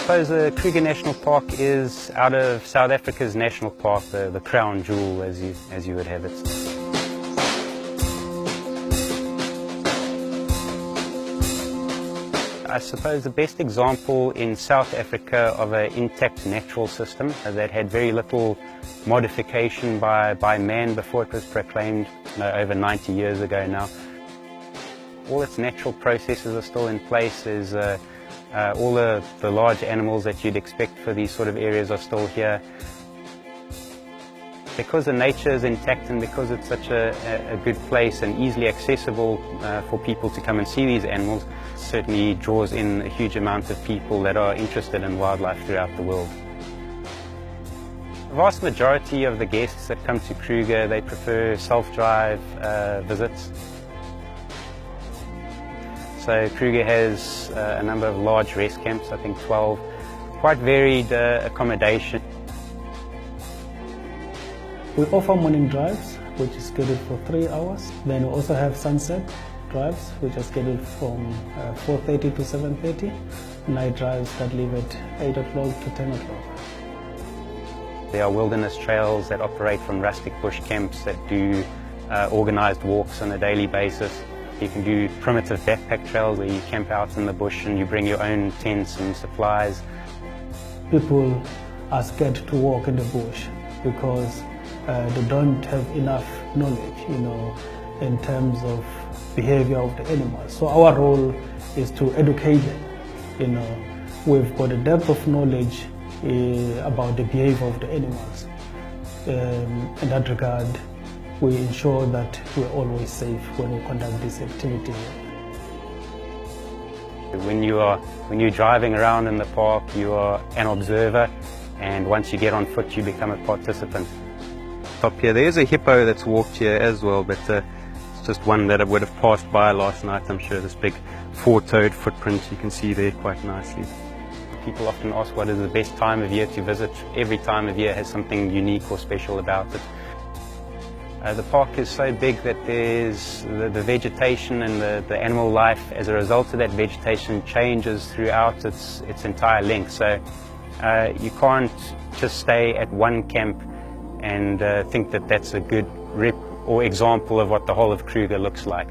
suppose the Kruger National Park is out of South Africa's national park, the crown jewel, as you would have it. I suppose the best example in South Africa of an intact natural system that had very little modification by man before it was proclaimed over 90 years ago now. All its natural processes are still in place. There's all the large animals that you'd expect for these sort of areas are still here. Because the nature is intact and because it's such a good place and easily accessible for people to come and see these animals, it certainly draws in a huge amount of people that are interested in wildlife throughout the world. The vast majority of the guests that come to Kruger, they prefer self-drive visits. So Kruger has a number of large rest camps, I think 12, quite varied accommodation. We offer morning drives, which is scheduled for 3 hours. Then we also have sunset drives, which are scheduled from 4:30 to 7:30. Night drives that leave at 8 o'clock to 10 o'clock. There are wilderness trails that operate from rustic bush camps that do organized walks on a daily basis. You can do primitive backpack trails where you camp out in the bush and you bring your own tents and supplies. People are scared to walk in the bush because they don't have enough knowledge, in terms of behavior of the animals. So our role is to educate them. We've got a depth of knowledge about the behavior of the animals. In that regard, we ensure that we're always safe when we conduct this activity. When you're driving around in the park, you are an observer, and once you get on foot, you become a participant. Top here, there's a hippo that's walked here as well, but it's just one that I would have passed by last night. I'm sure this big four-toed footprint you can see there quite nicely. People often ask what is the best time of year to visit. Every time of year has something unique or special about it. The park is so big that there's the vegetation and the animal life as a result of that vegetation changes throughout its entire length. So you can't just stay at one camp and think that that's a good rep or example of what the whole of Kruger looks like.